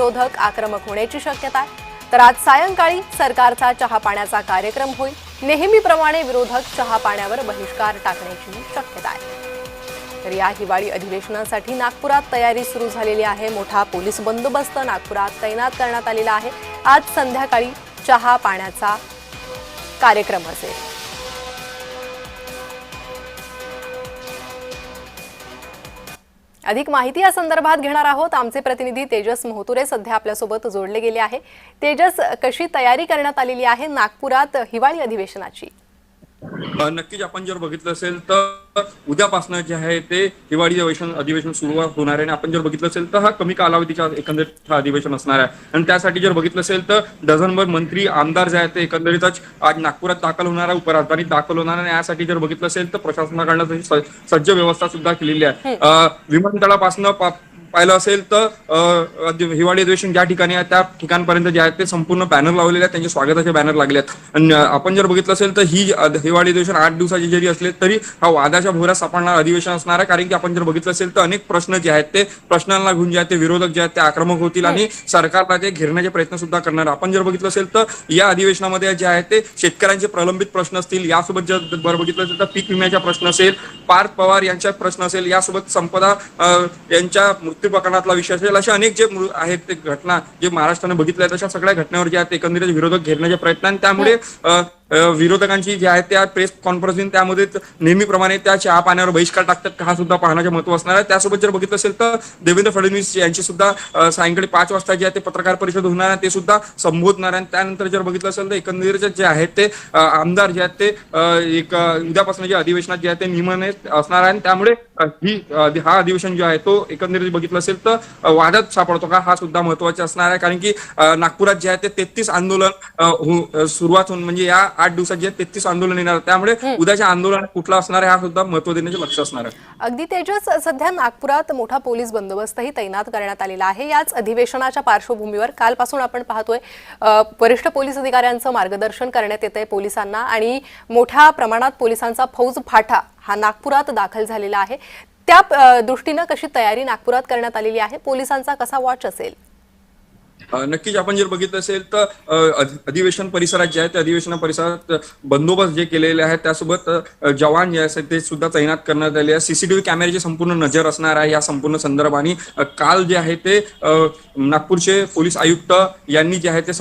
विरोधक आक्रमक होण्याची शक्यता आहे। तर आज सायंकाळी सरकारचा चहा पाण्याचा कार्यक्रम होईल। नेहमीप्रमाणे विरोधक चहा पाण्यावर बहिष्कार टाकण्याची शक्यता आहे। तर या हिवाळी अधिवेशनासाठी नागपुरात तयारी सुरू झालेली आहे। मोठा पोलीस बंदोबस्त नागपुरात तैनात करण्यात आलेला आहे। आज संध्याकाळी चहा पाण्याचा कार्यक्रम असेल। अधिक माहिती या संदर्भात घेणार आहोत। आमचे प्रतिनिधी तेजस मोहतुरे सध्या आपल्यासोबत जोडले गेले आहे। तेजस, कशी तयारी करण्यात आलेली आहे नागपुरात हिवाळी अधिवेशनाची? नक्कीच आपण जर बघितलं असेल तर उद्यापासून जे आहे ते हिवाळी अधिवेशन सुरू होणार आहे। आणि आपण जर बघितलं असेल तर हा कमी कालावधीचा एकंदरीत हा अधिवेशन असणार आहे। आणि त्यासाठी जर बघितलं असेल तर डझनभर मंत्री आमदार जे आहेत ते एकंदरीतच आज नागपुरात दाखल होणार आहे, उपराजधानीत दाखल होणार आहे। यासाठी जर बघितलं असेल तर प्रशासनाकडनं तशी सज्ज व्यवस्था सुद्धा केलेली आहे। विमानतळापासून पाहिलं असेल तर हिवाळी अधिवेशन ज्या ठिकाणी आहे त्या ठिकाणपर्यंत जे आहेत ते संपूर्ण बॅनर लावलेले आहेत, त्यांचे स्वागताचे बॅनर लागले आहेत। आणि आपण जर बघितलं असेल तर ही हिवाळी अधिवेशन 8 दिवसाची जरी असले तरी हा वादाच्या भोवऱ्यात सापडणारं अधिवेशन असणार आहे। कारण की आपण जर बघितलं असेल तर अनेक प्रश्न जे आहेत ते प्रश्नांना घेऊन जे आहेत ते विरोधक जे आहेत ते आक्रमक होतील आणि सरकारला ते घेरण्याचे प्रयत्न सुद्धा करणार। आपण जर बघितलं असेल तर या अधिवेशनामध्ये जे आहेत ते शेतकऱ्यांचे प्रलंबित प्रश्न असतील, यासोबत जर बघितलं असेल तर पीक विम्याचा प्रश्न असेल, पार्थ पवार यांचा प्रश्न असेल, यासोबत संपदा यांच्या मृत्यू प्रकरणातला विषय असेल, अशा अनेक जे आहेत ते घटना जे महाराष्ट्राने बघितल्या तशा सगळ्या घटनेवर जे आहेत एकंदरीत विरोधक घेरण्याचे प्रयत्न आणि त्यामुळे विरोधकांची जे आहेत त्या प्रेस कॉन्फरन्सिंग त्यामध्ये नेहमीप्रमाणे त्या चहा पाण्यावर बहिष्कार टाकतात का हा सुद्धा पाहण्याचे महत्व असणार आहे। त्यासोबत जर बघितलं असेल तर देवेंद्र फडणवीस यांची सुद्धा सायंकाळी 5 वाजता जे आहे ते पत्रकार परिषद होणार आहे, ते सुद्धा संबोधणार आहे। त्यानंतर जर बघितलं असेल तर एकंदरीत जे आहेत ते आमदार जे आहेत ते एक उद्यापासून जे अधिवेशनात जे आहे ते नियमित असणार आहे। आणि त्यामुळे हा अधिवेशन जो आहे तो एकंदरीत बघितलं असेल तर वादात सापडतो का हा सुद्धा महत्वाचा असणार आहे। कारण की नागपुरात जे आहे ते 33 आंदोलन सुरुवात होऊन म्हणजे या 8 दिवसात जे 33 आंदोलन येणार, त्यामुळे उद्याच्या आंदोलन कुठला असणार आहे हा सुद्धा महत्व देण्याचे लक्ष असणार आहे। अगदी तेजस, सध्या नागपुरात मोठा पोलीस बंदोबस्तही तैनात करण्यात आलेला आहे। याच अधिवेशनाच्या पार्श्वभूमीवर कालपासून आपण पाहतोय वरिष्ठ पोलीस अधिकाऱ्यांचं मार्गदर्शन करण्यात येतंय पोलिसांना आणि मोठ्या प्रमाणात पोलिसांचा फौज फाटा हा नागपुरात दाखल झालेला आहे। त्या दृष्टीने कशी तयारी नागपुरात करण्यात आलेली आहे? पोलिसांचा कसा वॉच असेल? नक्कीच आपण जर बघितलं असेल तर अधिवेशन परिसरात जे आहे त्या अधिवेशन परिसरात बंदोबस्त जे केलेले आहेत त्यासोबत जवान जे आहेत ते सुद्धा तैनात करण्यात आले आहे। सीसीटीव्ही कॅमेऱ्याची संपूर्ण नजर असणार आहे या संपूर्ण संदर्भाने। काल जे आहे ते नागपूरचे पोलीस आयुक्त यांनी जे आहे ते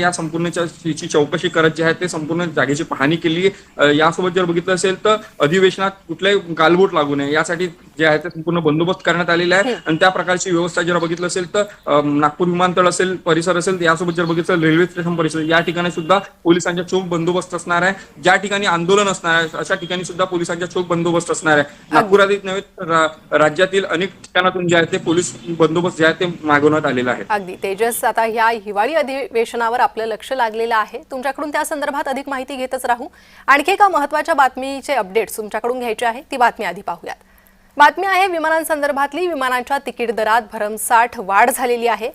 या संपूर्णची चौकशी करत जे आहे ते संपूर्ण जागेची पाहणी केली। यासोबत जर बघितलं असेल तर अधिवेशनात कुठल्याही गालबोट लागू नये यासाठी जे आहे ते संपूर्ण बंदोबस्त करण्यात आलेला आहे। आणि त्या प्रकारची व्यवस्था जर बघितलं असेल तर नागपूर विमानतळ असेल, परिसर असेल, यासोबत जर बघितलं रेल्वे स्टेशन परिसर या ठिकाणी सुद्धा पोलिसांचा चोख बंदोबस्त असणार आहे। ज्या ठिकाणी आंदोलन असणार आहे अशा ठिकाणी सुद्धा पोलिसांचा चोख बंदोबस्त असणार आहे। नागपुरात नव्हे तर राज्यातील अनेक ठिकाणातून जे आहे ते पोलीस बंदोबस्त जे आहे ते मागवण्यात आलेला आहे। अगदी तेजस, आता या हिवाळी अधिवेशनावर आपलं लक्ष लागलेलं आहे। तुमच्याकडून त्या संदर्भात अधिक माहिती घेतच राहू। आणखी एका महत्त्वाच्या बातमीचे अपडेट्स तुमच्याकडून घ्यायचे आहे, ती बातमी आधी पाहूयात। बातमी आहे विमानांसंदर्भातली। विमानांच्या तिकीट दरात भरमसाठ वाढ झालेली आहे।